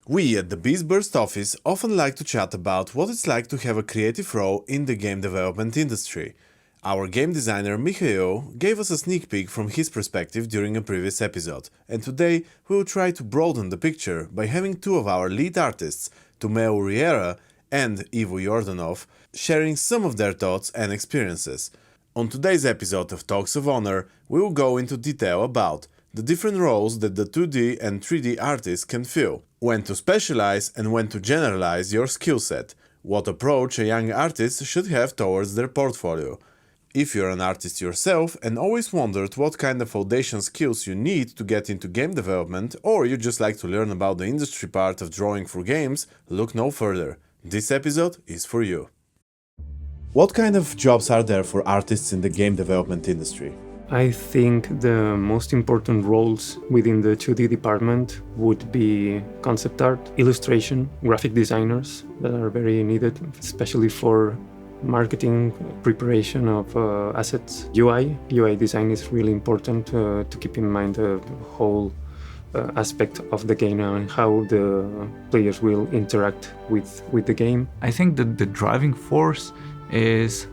We at the BeastBurst office often like to chat about what it's like to have a creative role in the game development industry. Our game designer Mikhail gave us a sneak peek from his perspective during a previous episode, and today we will try to broaden the picture by having two of our lead artists, Tomeo Riera and Ivo Yordanov, sharing some of their thoughts and experiences. On today's episode of Talks of Honor, we will go into detail about the different roles that the 2D and 3D artists can fill, when to specialize and when to generalize your skill set, what approach a young artist should have towards their portfolio. If you're an artist yourself and always wondered what kind of foundation skills you need to get into game development, or you just like to learn about the industry part of drawing for games, look no further. This episode is for you. What kind of jobs are there for artists in the game development industry? I think the most important roles within the 2D department would be concept art, illustration, graphic designers that are very needed, especially for marketing, preparation of assets. UI design is really important to keep in mind the whole aspect of the game and how the players will interact with the game. I think that the driving force is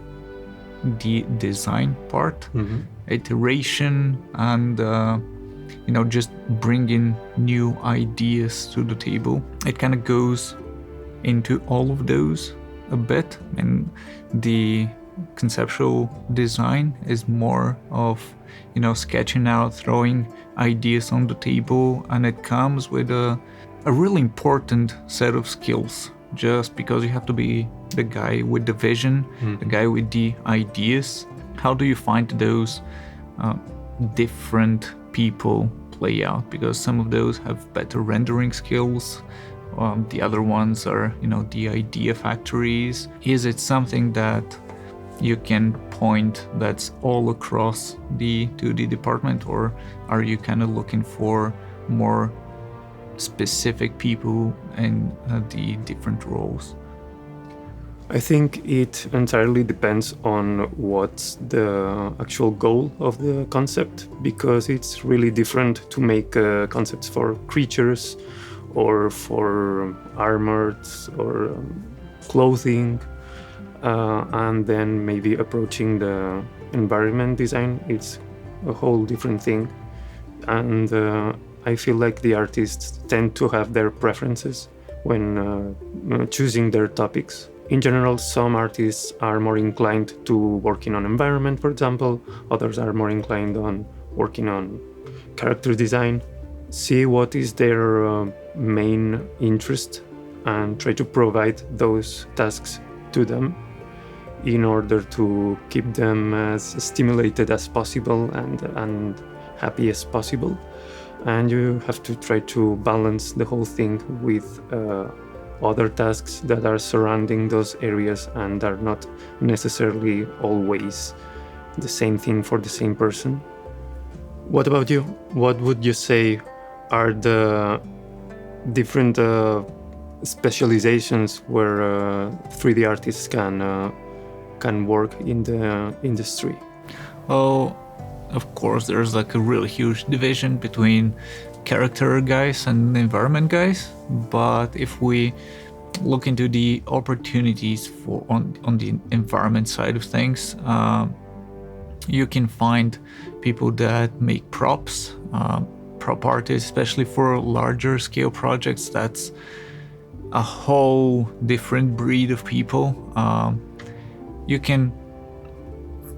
the design part, iteration, and just bringing new ideas to the table. It kind of goes into all of those a bit, and the conceptual design is more of sketching out, throwing ideas on the table, and it comes with a really important set of skills, just because you have to be the guy with the vision, the guy with the ideas. How do you find those different people play out? Because some of those have better rendering skills, the other ones are the idea factories. Is it something that you can point that's all across the 2D department, or are you kind of looking for more specific people in the different roles? I think it entirely depends on what's the actual goal of the concept, because it's really different to make concepts for creatures or for armors or clothing, and then maybe approaching the environment design. It's a whole different thing, and I feel like the artists tend to have their preferences when choosing their topics. In general, some artists are more inclined to working on environment, for example. Others are more inclined on working on character design. See what is their main interest and try to provide those tasks to them in order to keep them as stimulated as possible and happy as possible. And you have to try to balance the whole thing with other tasks that are surrounding those areas and are not necessarily always the same thing for the same person. What about you? What would you say are the different specializations where 3D artists can work in the industry? Well, of course, there's like a really huge division between character guys and environment guys, but if we look into the opportunities for on the environment side of things, you can find people that make props, prop artists, especially for larger scale projects. That's a whole different breed of people. You can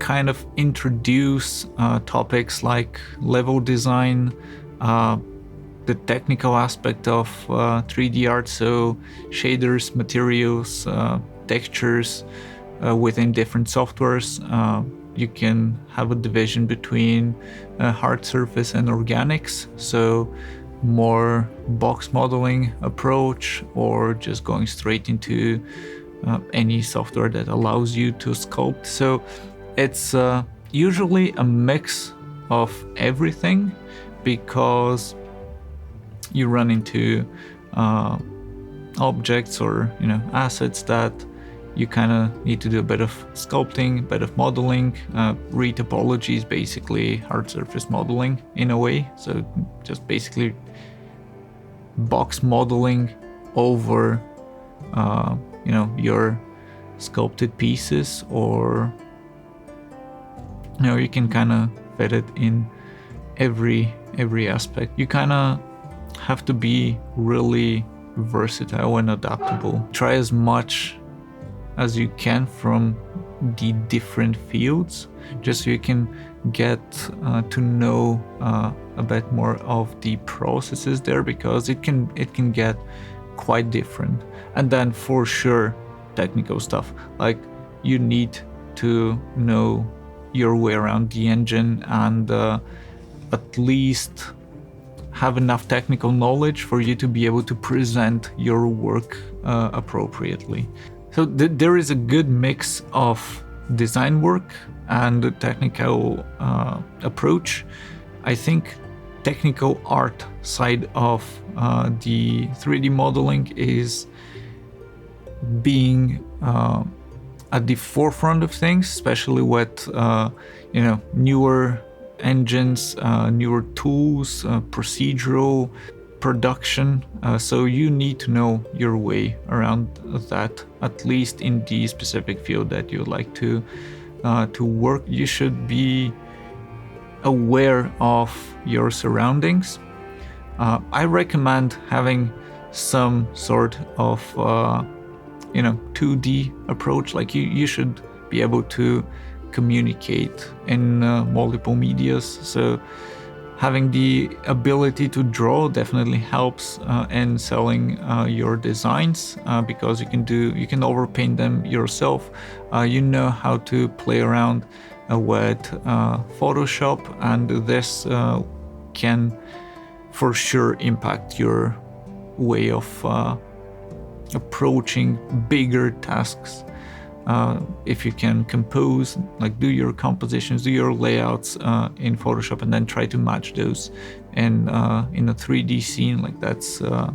kind of introduce topics like level design, the technical aspect of 3D art, so shaders, materials, textures within different softwares. You can have a division between hard surface and organics, so more box modeling approach, or just going straight into any software that allows you to sculpt. So it's usually a mix of everything, because you run into objects or assets that you kind of need to do a bit of sculpting, a bit of modeling. Retopology is basically hard surface modeling in a way, so just basically box modeling over your sculpted pieces, or you can kind of fit it in every aspect. You kind of have to be really versatile and adaptable. Try as much as you can from the different fields, just so you can get to know a bit more of the processes there, because it can get quite different. And then for sure, technical stuff, like you need to know your way around the engine and at least have enough technical knowledge for you to be able to present your work appropriately. So there is a good mix of design work and technical approach. I think technical art side of the 3D modeling is being at the forefront of things, especially with newer engines, newer tools, procedural production. So you need to know your way around that, at least in the specific field that you like to work. You should be aware of your surroundings. I recommend having some sort of 2D approach. Like you should be able to communicate in multiple medias. So having the ability to draw definitely helps in selling your designs, because you can overpaint them yourself. You know how to play around with Photoshop, and this can for sure impact your way of approaching bigger tasks. If you can compose, like do your compositions, do your layouts in Photoshop, and then try to match those in a 3D scene, like that's a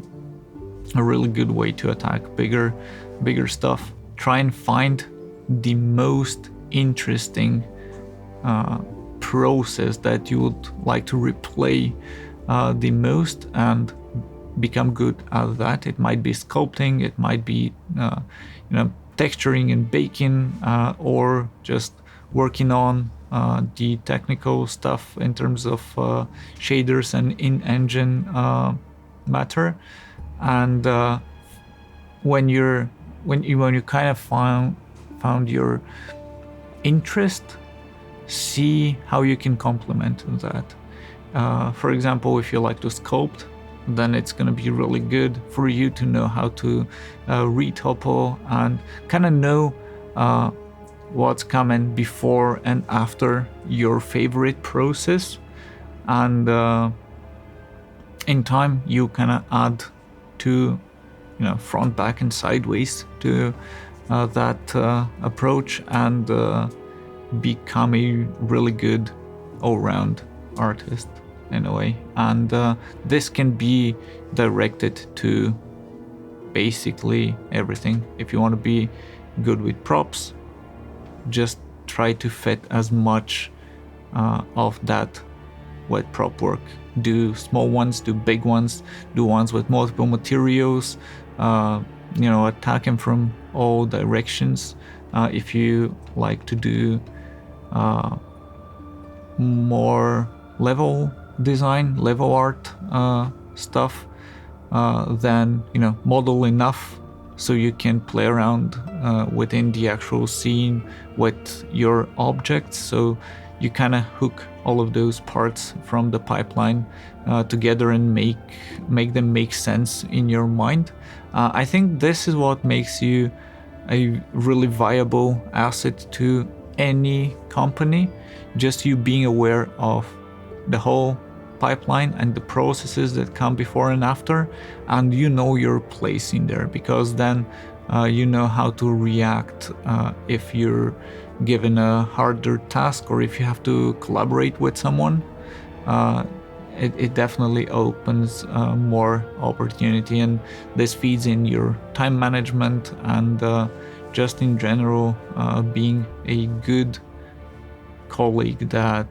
really good way to attack bigger stuff. Try and find the most interesting process that you would like to replay the most, and become good at that. It might be sculpting, it might be texturing and baking, or just working on the technical stuff in terms of shaders and in-engine matter. And when you kind of found your interest, see how you can complement that. For example, if you like to sculpt, then it's going to be really good for you to know how to retopo and kind of know what's coming before and after your favorite process. And in time, you kind of add to front, back, and sideways to that approach, and become a really good all-round artist in a way. And this can be directed to basically everything. If you want to be good with props, just try to fit as much of that with prop work. Do small ones, do big ones, do ones with multiple materials, attack them from all directions. If you like to do more level design, level art stuff, then model enough so you can play around within the actual scene with your objects. So you kind of hook all of those parts from the pipeline together and make them make sense in your mind. I think this is what makes you a really viable asset to any company. Just you being aware of the whole pipeline and the processes that come before and after, and your place in there, because then you know how to react if you're given a harder task, or if you have to collaborate with someone. It definitely opens more opportunity, and this feeds in your time management and just in general being a good colleague that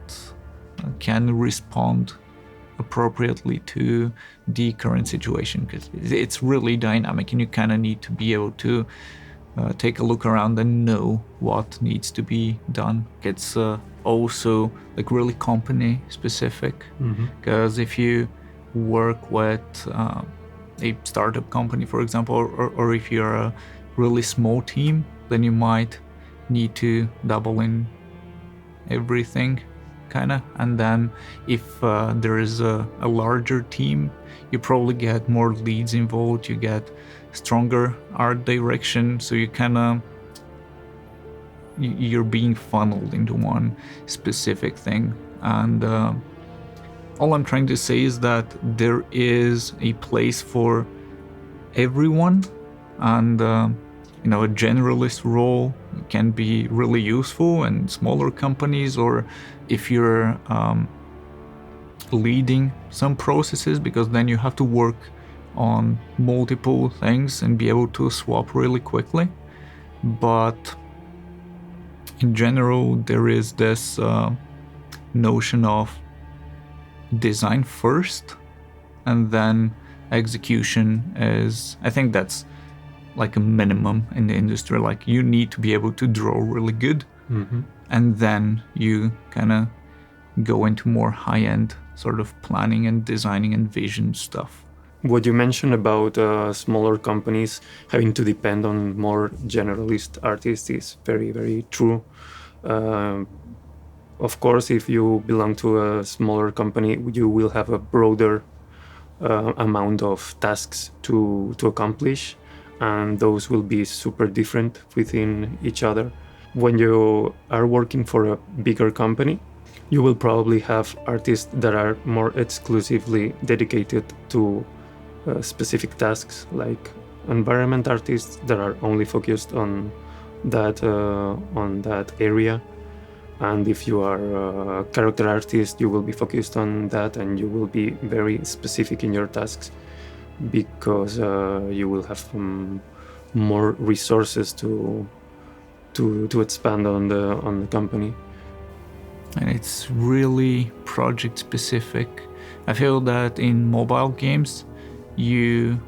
can respond appropriately to the current situation, because it's really dynamic and you kind of need to be able to take a look around and know what needs to be done. It's also like really company specific, because if you work with a startup company, for example, or if you're a really small team, then you might need to double in everything, kind of. And then if there is a larger team, you probably get more leads involved, you get stronger art direction, so you kind of you're being funneled into one specific thing. And all I'm trying to say is that there is a place for everyone, and you know, a generalist role can be really useful in smaller companies, or if you're leading some processes, because then you have to work on multiple things and be able to swap really quickly. But in general, there is this notion of design first and then execution is, I think that's like a minimum in the industry. Like, you need to be able to draw really good, and then you kind of go into more high-end sort of planning and designing and vision stuff. What you mentioned about smaller companies having to depend on more generalist artists is very, very true. Of course, if you belong to a smaller company, you will have a broader amount of tasks to accomplish, and those will be super different within each other. When you are working for a bigger company, you will probably have artists that are more exclusively dedicated to specific tasks, like environment artists that are only focused on that area. And if you are a character artist, you will be focused on that, and you will be very specific in your tasks, because you will have more resources to expand on the company. And it's really project specific. I feel that in mobile games, you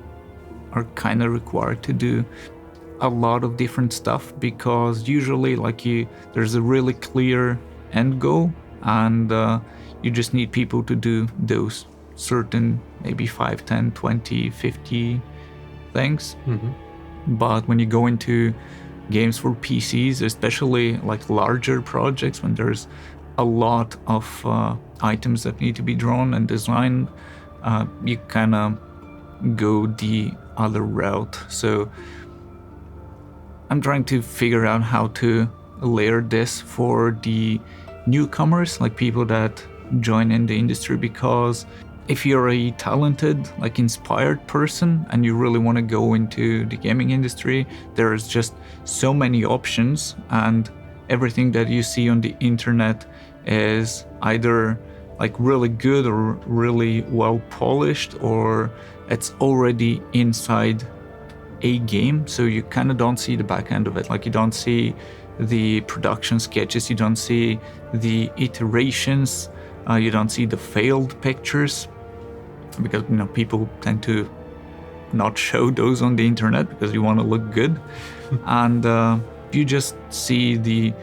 are kind of required to do a lot of different stuff, because usually there's a really clear end goal, and you just need people to do those certain maybe 5, 10, 20, 50 things. But when you go into games for PCs, especially like larger projects, when there's a lot of items that need to be drawn and designed, you kind of go the other route. So I'm trying to figure out how to layer this for the newcomers, like people that join in the industry, because if you're a talented, like inspired person and you really want to go into the gaming industry, there's just so many options, and everything that you see on the internet is either like really good or really well polished, or it's already inside a game, so you kind of don't see the back end of it. Like, you don't see the production sketches, you don't see the iterations, you don't see the failed pictures, because people tend to not show those on the internet because you want to look good. And you just see the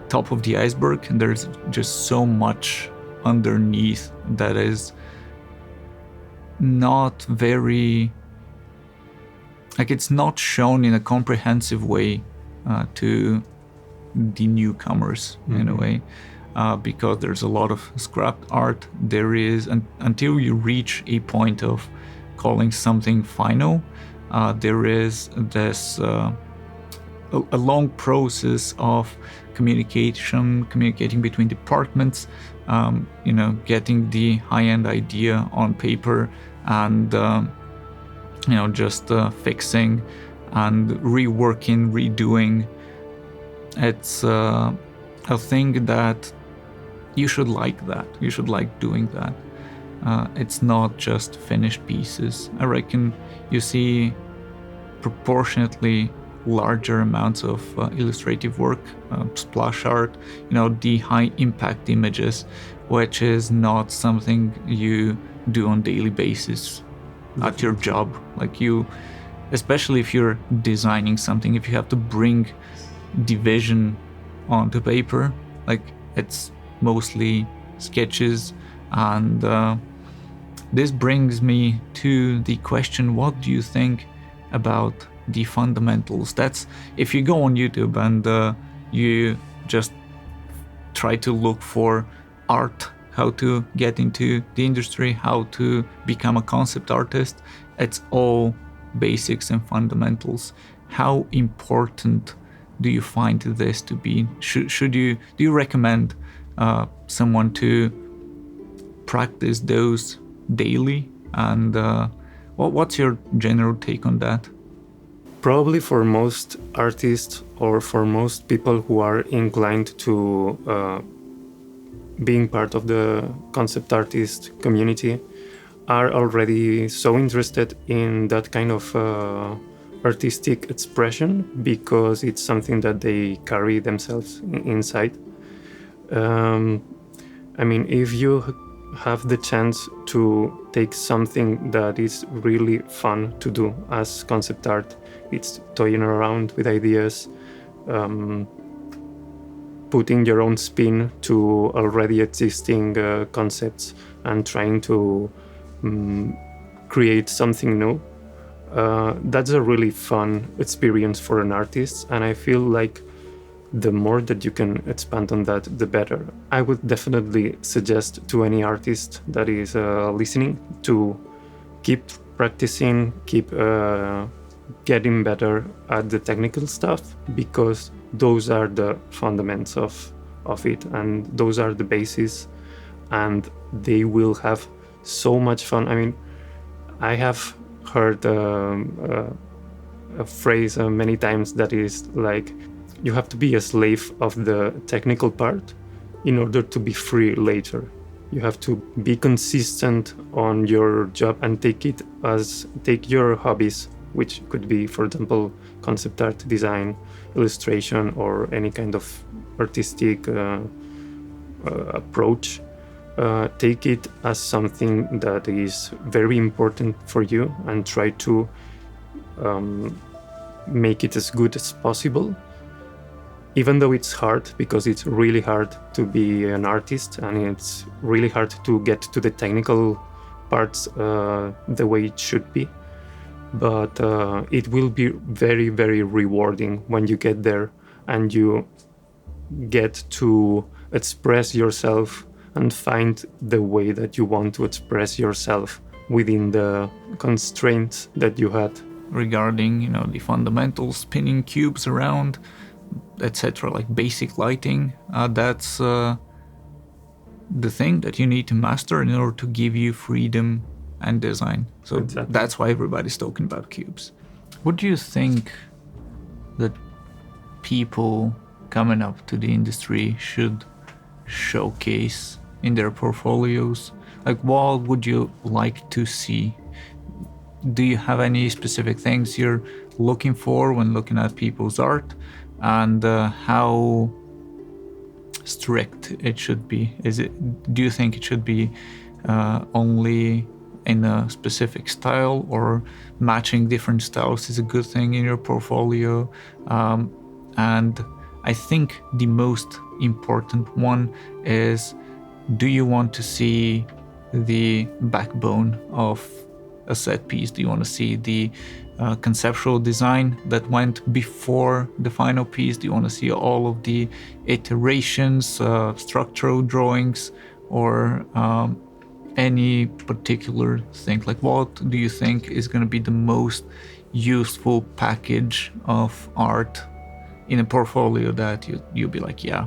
top of the iceberg, and there's just so much underneath that is not very, like, it's not shown in a comprehensive way to the newcomers in a way, because there's a lot of scrapped art. There is, until you reach a point of calling something final, there is this a long process of communicating between departments, getting the high-end idea on paper, and just fixing and reworking, redoing. It's a thing that you should like that. You should like doing that. It's not just finished pieces. I reckon you see proportionately larger amounts of illustrative work, splash art, the high impact images, which is not something you do on daily basis at your job. Like you, especially if you're designing something, if you have to bring the vision onto paper, like it's mostly sketches. And this brings me to the question, what do you think about the fundamentals? That's if you go on YouTube and you just try to look for art, how to get into the industry, how to become a concept artist, it's all basics and fundamentals. How important do you find this to be? Do you recommend someone to practice those daily? And what's your general take on that? Probably for most artists or for most people who are inclined to being part of the concept artist community, are already so interested in that kind of artistic expression because it's something that they carry themselves inside. I mean, if you have the chance to take something that is really fun to do as concept art, it's toying around with ideas, putting your own spin to already existing concepts and trying to create something new. That's a really fun experience for an artist, and I feel like the more that you can expand on that, the better. I would definitely suggest to any artist that is listening to keep practicing, keep getting better at the technical stuff, because those are the fundamentals of it, and those are the bases, and they will have so much fun. I mean, I have heard a phrase many times that is like, you have to be a slave of the technical part in order to be free later. You have to be consistent on your job and take your hobbies, which could be, for example, concept art, design, illustration, or any kind of artistic approach. Take it as something that is very important for you and try to make it as good as possible. Even though it's hard, because it's really hard to be an artist and it's really hard to get to the technical parts the way it should be. But it will be very, very rewarding when you get there and you get to express yourself and find the way that you want to express yourself within the constraints that you had. Regarding, the fundamentals, spinning cubes around, etc., like basic lighting, that's the thing that you need to master in order to give you freedom and design. So exactly. That's why everybody's talking about cubes. What do you think that people coming up to the industry should showcase in their portfolios? Like, what would you like to see? Do you have any specific things you're looking for when looking at people's art, and how strict it should be? Do you think it should be only in a specific style, or matching different styles is a good thing in your portfolio? And I think the most important one is, do you want to see the backbone of a set piece? Do you want to see the conceptual design that went before the final piece? Do you want to see all of the iterations, structural drawings, or any particular thing? Like, what do you think is going to be the most useful package of art in a portfolio that you'll be like, yeah,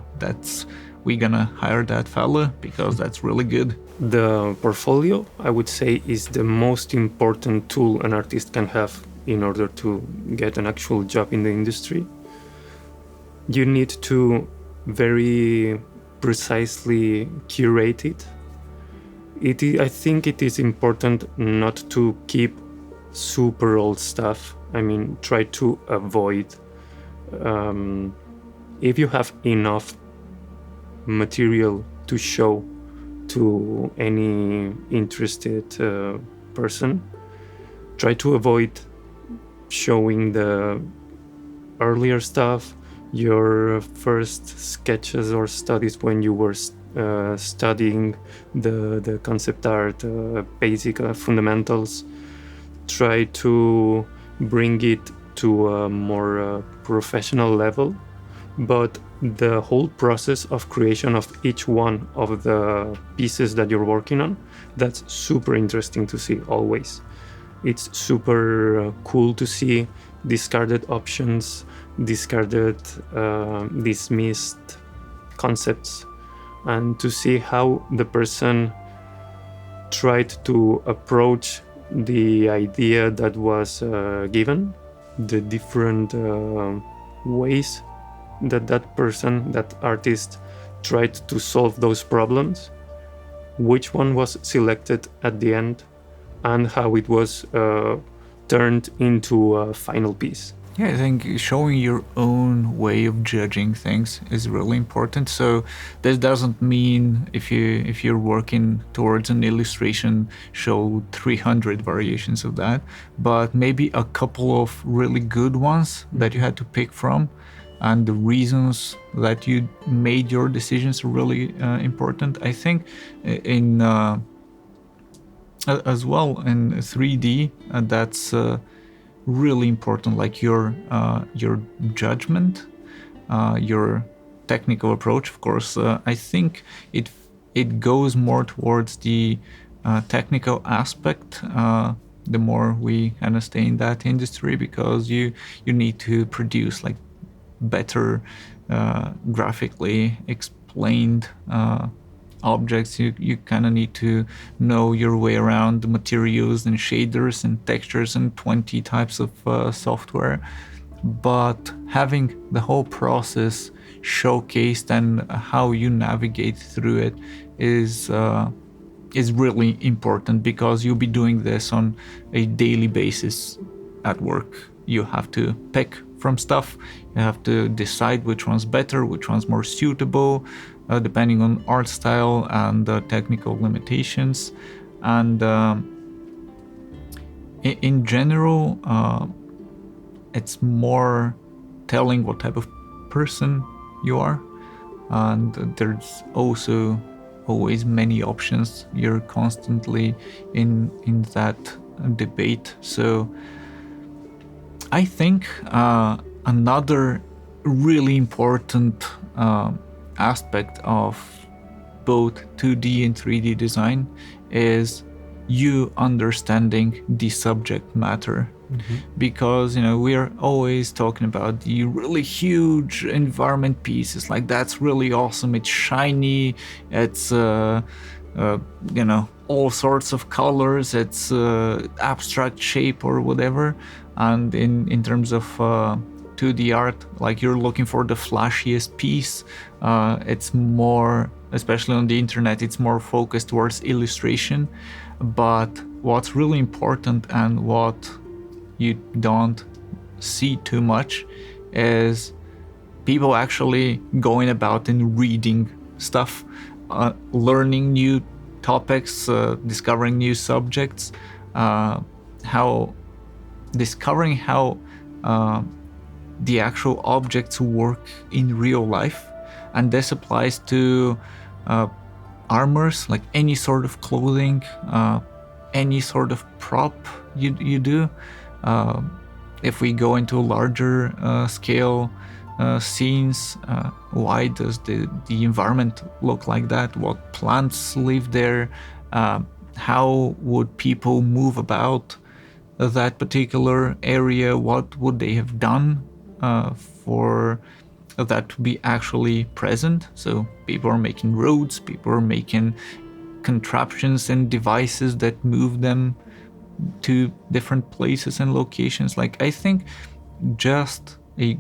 we're gonna hire that fella because that's really good? The portfolio, I would say, is the most important tool an artist can have in order to get an actual job in the industry. You need to very precisely curate it. I think it is important not to keep super old stuff. I mean, try to avoid, if you have enough material to show to any interested person. Try to avoid showing the earlier stuff, your first sketches or studies when you were studying the concept art, basic fundamentals. Try to bring it to a more professional level, but the whole process of creation of each one of the pieces that you're working on, that's super interesting to see always. It's super cool to see discarded options, discarded, dismissed concepts, and to see how the person tried to approach the idea that was given, the different ways that person, that artist, tried to solve those problems, which one was selected at the end, and how it was turned into a final piece. Yeah, I think showing your own way of judging things is really important. So this doesn't mean if you're working towards an illustration, show 300 variations of that, but maybe a couple of really good ones that you had to pick from, and the reasons that you made your decisions are really important. I think in as well in 3D, that's really important, like your judgment, your technical approach. Of course, I think it goes more towards the technical aspect. The more we kind of stay in that industry, because you need to produce like better graphically explained objects. You kind of need to know your way around the materials and shaders and textures and 20 types of software, but having the whole process showcased and how you navigate through it is really important, because you'll be doing this on a daily basis at work. You have to pick from stuff, you have to decide which one's better, which one's more suitable, depending on art style and technical limitations. And in general, it's more telling what type of person you are, and there's also always many options. You're constantly in that debate. So I think another really important aspect of both 2D and 3D design is you understanding the subject matter. Because we are always talking about the really huge environment pieces, like that's really awesome, it's shiny, it's all sorts of colors, it's abstract shape or whatever. And in terms of 2D art, like you're looking for the flashiest piece. It's more, especially on the internet, it's more focused towards illustration. But what's really important, and what you don't see too much, is people actually going about and reading stuff, learning new topics, discovering new subjects, discovering how the actual objects work in real life. And this applies to armors, like any sort of clothing, any sort of prop you do. If we go into larger scale scenes, why does the environment look like that? What plants live there? How would people move about that particular area? What would they have done for that to be actually present? So people are making roads, people are making contraptions and devices that move them to different places and locations. Like, I think just a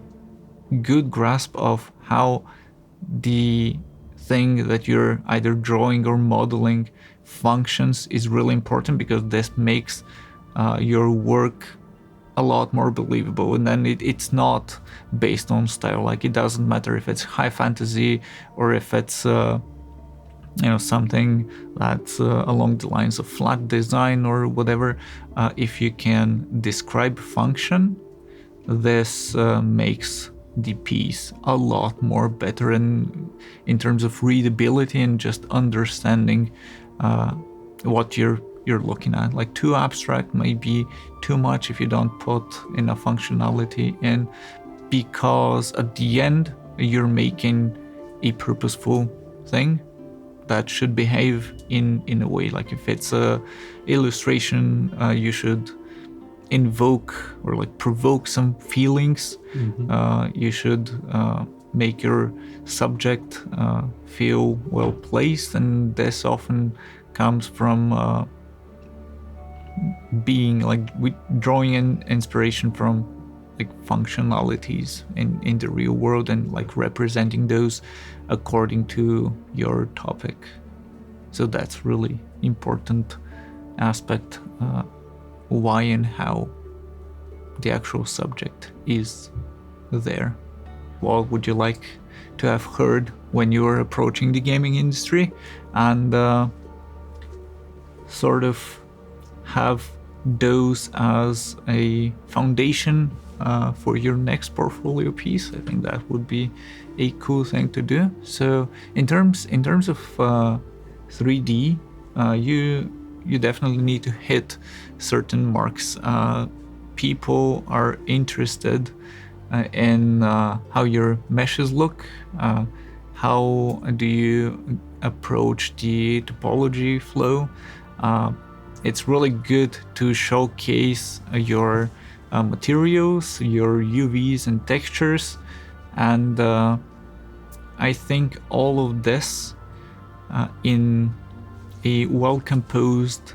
good grasp of how the thing that you're either drawing or modeling functions is really important, because this makes your work a lot more believable. And then it's not based on style. Like, it doesn't matter if it's high fantasy or if it's something that's along the lines of flat design or whatever, if you can describe function, this makes the piece a lot more better in terms of readability and just understanding what you're looking at. Like, too abstract may be too much if you don't put enough functionality in, because at the end you're making a purposeful thing that should behave in a way. Like, if it's a illustration, you should invoke or like provoke some feelings. You should make your subject feel well placed, and this often comes from being like drawing in inspiration from like functionalities in the real world and like representing those according to your topic. So that's really important aspect, why and how the actual subject is there. What would you like to have heard when you were approaching the gaming industry, and sort of have those as a foundation for your next portfolio piece? I think that would be a cool thing to do. So in terms of 3D, you definitely need to hit certain marks. People are interested in how your meshes look. How do you approach the topology flow? It's really good to showcase your materials, your UVs and textures, and I think all of this in a well-composed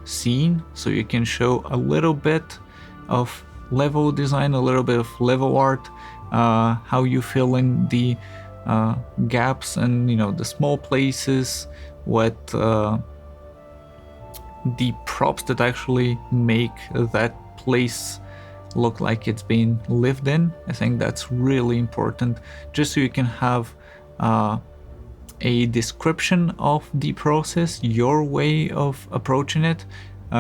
scene, so you can show a little bit of level design, a little bit of level art, how you fill in the gaps and the small places with the props that actually make that place look like it's been lived in. I think that's really important, just so you can have a description of the process, your way of approaching it,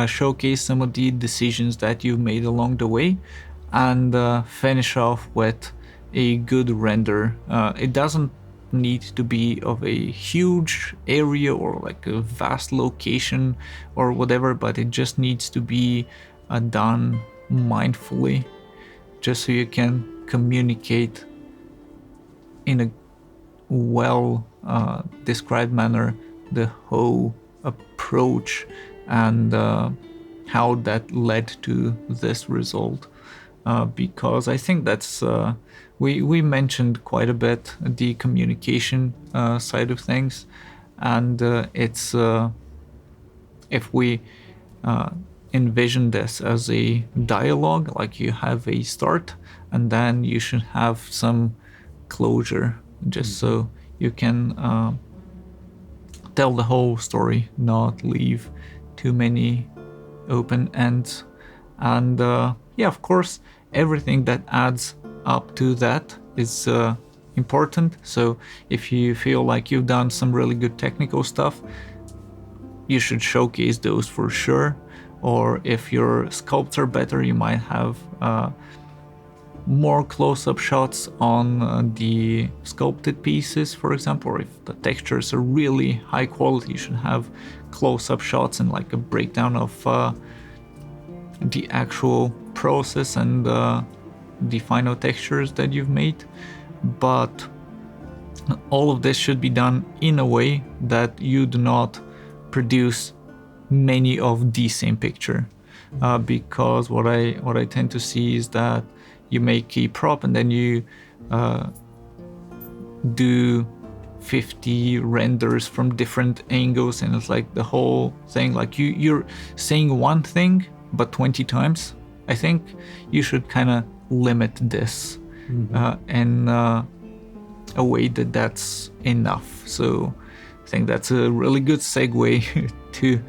showcase some of the decisions that you've made along the way, and finish off with a good render. It doesn't need to be of a huge area or like a vast location or whatever, but it just needs to be done mindfully, just so you can communicate in a well described manner the whole approach and how that led to this result. Because I think that's we mentioned quite a bit the communication side of things, and it's if we envision this as a dialogue, like you have a start and then you should have some closure, just so you can tell the whole story, not leave too many open ends. And yeah, of course, everything that adds up to that is important. So if you feel like you've done some really good technical stuff, you should showcase those for sure. Or if your sculpts are better, you might have more close-up shots on the sculpted pieces, for example. Or if the textures are really high quality, you should have close-up shots and like a breakdown of the actual process and the final textures that you've made. But all of this should be done in a way that you do not produce many of the same picture, because what I tend to see is that you make a prop and then you do 50 renders from different angles, and it's like the whole thing, like you're saying one thing but 20 times. I think you should kind of limit this in a way that's enough. So I think that's a really good segue to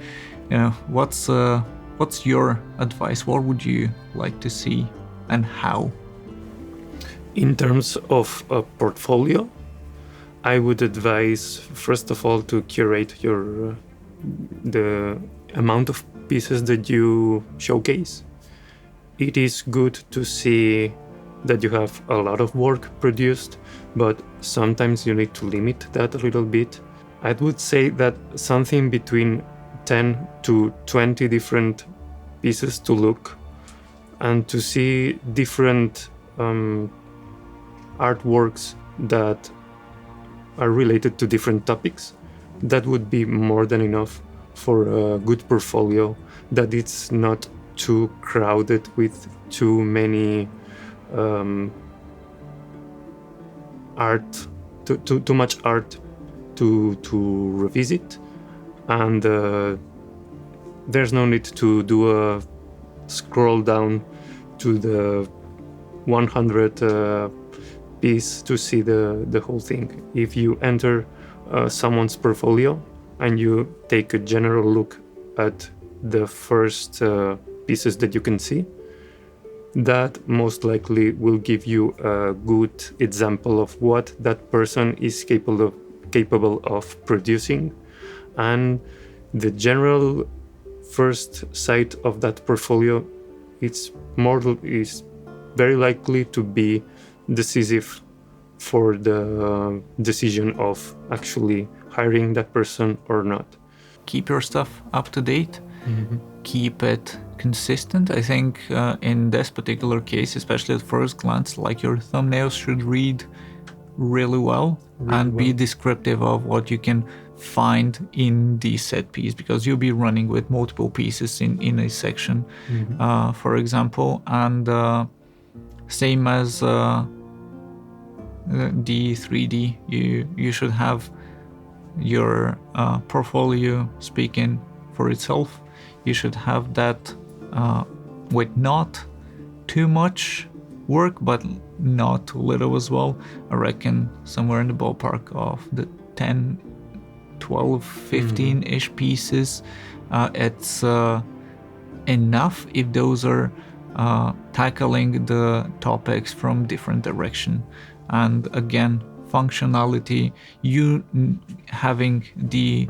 what's your advice? What would you like to see and how? In terms of a portfolio, I would advise, first of all, to curate the amount of pieces that you showcase. It is good to see that you have a lot of work produced, but sometimes you need to limit that a little bit. I would say that something between 10 to 20 different pieces to look and to see different artworks that are related to different topics. That would be more than enough for a good portfolio, that it's not too crowded with too many art, too much art to revisit, and there's no need to do a scroll down to the 100 piece to see the whole thing. If you enter someone's portfolio and you take a general look at the first pieces that you can see, that most likely will give you a good example of what that person is capable of producing. And the general first sight of that portfolio is very likely to be decisive for the decision of actually hiring that person or not. Keep your stuff up to date. Keep it consistent. I think in this particular case, especially at first glance, like your thumbnails should read really well and be descriptive of what you can find in the set piece, because you'll be running with multiple pieces in a section, for example. And same as the 3D, you should have your portfolio speaking for itself. You should have that with not too much work, but not too little as well. I reckon somewhere in the ballpark of the 10, 12, 15-ish pieces. It's enough if those are tackling the topics from different direction. And again, functionality, you having the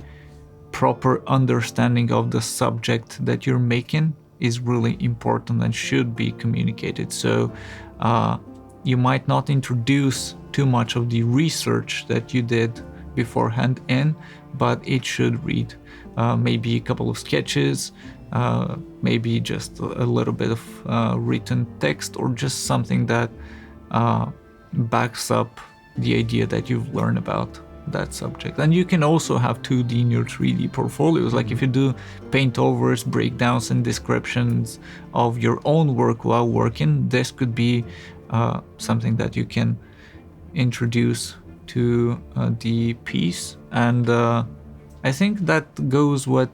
proper understanding of the subject that you're making is really important and should be communicated. So you might not introduce too much of the research that you did beforehand in, but it should read. Maybe a couple of sketches, maybe just a little bit of written text, or just something that backs up the idea that you've learned about that subject. And you can also have 2D in your 3D portfolios. Like if you do paint overs, breakdowns, and descriptions of your own work while working, this could be something that you can introduce to the piece. And I think that goes with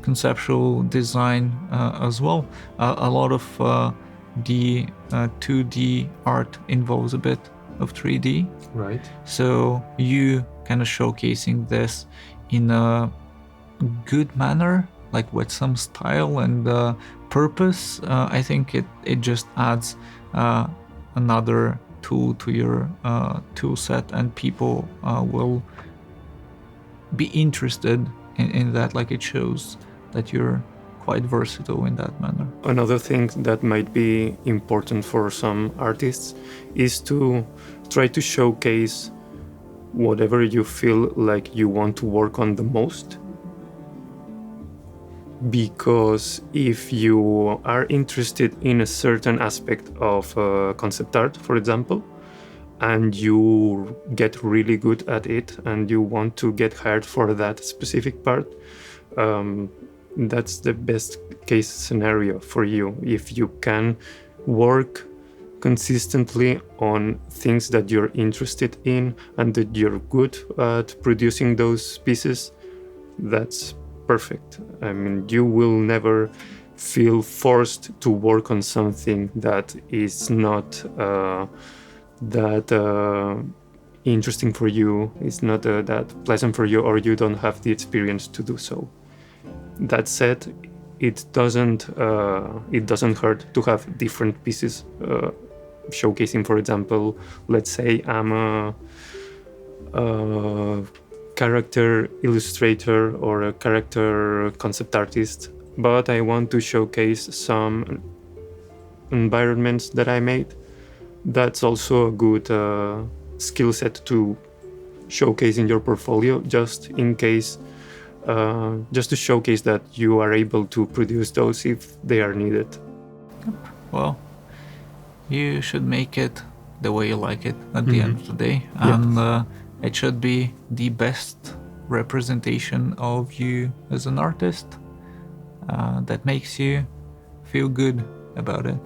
conceptual design as well. A lot of the 2D art involves a bit of 3D. Right. So you kind of showcasing this in a good manner, like with some style and purpose. I think it just adds another tool to your tool set, and people will be interested in that. Like it shows that you're quite versatile in that manner. Another thing that might be important for some artists is to try to showcase whatever you feel like you want to work on the most. Because if you are interested in a certain aspect of concept art, for example, and you get really good at it and you want to get hired for that specific part, that's the best case scenario for you. If you can work consistently on things that you're interested in and that you're good at producing those pieces, that's perfect. I mean, you will never feel forced to work on something that is not that interesting for you, is not that pleasant for you, or you don't have the experience to do so. That said, it doesn't hurt to have different pieces showcasing. For example, let's say I'm a character illustrator or a character concept artist, but I want to showcase some environments that I made. That's also a good skill set to showcase in your portfolio, just in case, just to showcase that you are able to produce those if they are needed. Well, you should make it the way you like it at the end of the day, and it should be the best representation of you as an artist that makes you feel good about it.